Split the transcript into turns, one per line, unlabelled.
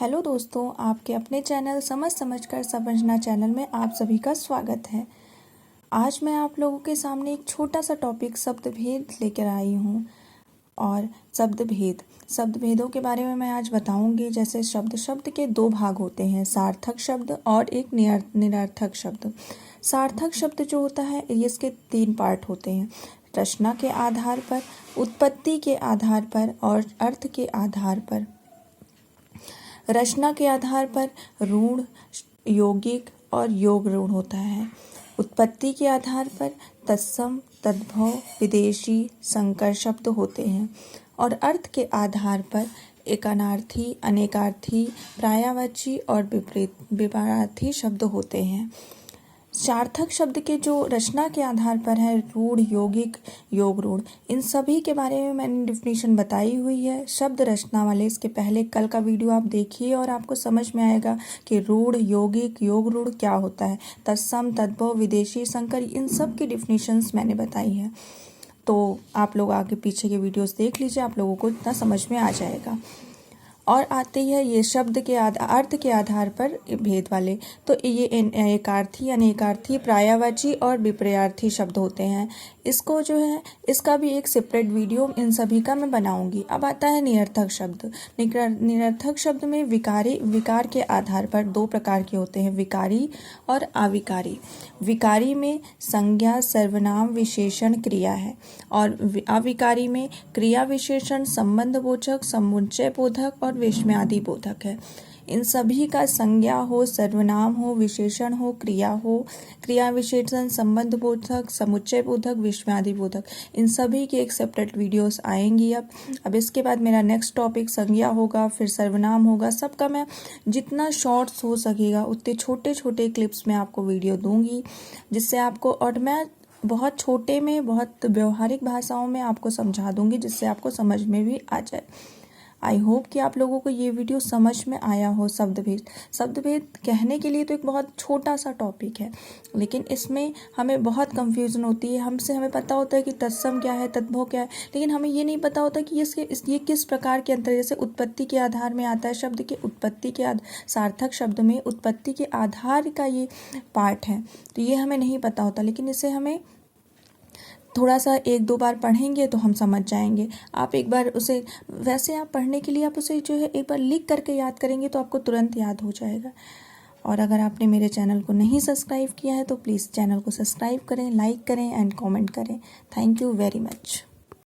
Hello दोस्तों, आपके अपने चैनल समझकर समझना चैनल में आप सभी का स्वागत है। आज मैं आप लोगों के सामने एक छोटा सा टॉपिक शब्द भेद लेकर आई हूँ। और शब्द भेदों के बारे में मैं आज बताऊंगी। जैसे शब्द के दो भाग होते हैं, सार्थक शब्द और एक निरर्थक शब्द। सार्थक शब्द जो होता है इसके 3 पार्ट होते हैं, रचना के आधार पर, उत्पत्ति के आधार पर और अर्थ के आधार पर। रचना के आधार पर ऋण, यौगिक और योग ऋण होता है। उत्पत्ति के आधार पर तत्सम, तद्भव, विदेशी, संकर शब्द होते हैं और अर्थ के आधार पर एकानार्थी, अनेकार्थी, पर्यायवाची और विपरीतार्थी शब्द होते हैं। सार्थक शब्द के जो रचना के आधार पर है, रूढ़, यौगिक, योग ऋण, इन सभी के बारे में मैंने डिफिनीशन बताई हुई है शब्द रचना वाले। इसके पहले कल का वीडियो आप देखिए और आपको समझ में आएगा कि रूढ़, यौगिक, योग ऋण क्या होता है। तत्सम, तद्भव, विदेशी, संकर, इन सब की डिफिनीशंस मैंने बताई है। तो आप लोग आगे पीछे के वीडियोस देख लीजिए, आप लोगों को इतना समझ में आ जाएगा। और आती है ये शब्द के अर्थ के आधार पर भेद वाले। तो ये एकार्थी, अनेकार्थी, पर्यायवाची और विपर्यार्थी शब्द होते हैं। इसको जो है इसका भी एक सेपरेट वीडियो इन सभी का मैं बनाऊंगी। अब आता है निरर्थक शब्द। निरर्थक शब्द में विकार के आधार पर 2 प्रकार के होते हैं, विकारी और अविकारी। विकारी में संज्ञा, सर्वनाम, विशेषण, क्रिया है और अविकारी में क्रिया, विशेषण, संबंध बोधक, समुच्चय बोधक और विस्मयादि बोधक है। इन सभी का संज्ञा हो, सर्वनाम हो, विशेषण हो, क्रिया विशेषण, संबंध बोधक, समुच्चय बोधक, विस्मयादि बोधक, इन सभी की एक सेपरेट वीडियोस आएंगी। अब इसके बाद मेरा नेक्स्ट टॉपिक संज्ञा होगा, फिर सर्वनाम होगा। सबका मैं जितना शॉर्ट्स हो सकेगा उतने छोटे छोटे क्लिप्स में आपको वीडियो दूंगी, जिससे आपको, और मैं बहुत छोटे में, बहुत व्यवहारिक भाषाओं में आपको समझा दूंगी, जिससे आपको समझ में भी आ जाए। आई होप कि आप लोगों को ये वीडियो समझ में आया हो। शब्द भेद कहने के लिए तो एक बहुत छोटा सा टॉपिक है, लेकिन इसमें हमें बहुत कंफ्यूजन होती है। हमें पता होता है कि तत्सम क्या है, तद्भव क्या है, लेकिन हमें ये नहीं पता होता कि ये किस प्रकार के अंतर। जैसे उत्पत्ति के आधार में आता है शब्द के उत्पत्ति के सार्थक शब्द में उत्पत्ति के आधार का ये पार्ट है, तो ये हमें नहीं पता होता, लेकिन इसे हमें थोड़ा सा 1-2 बार पढ़ेंगे तो हम समझ जाएंगे। आप एक बार उसे, वैसे आप पढ़ने के लिए आप उसे जो है एक बार लिख करके याद करेंगे तो आपको तुरंत याद हो जाएगा। और अगर आपने मेरे चैनल को नहीं सब्सक्राइब किया है तो प्लीज़ चैनल को सब्सक्राइब करें, लाइक करें एंड कमेंट करें। Thank you very much.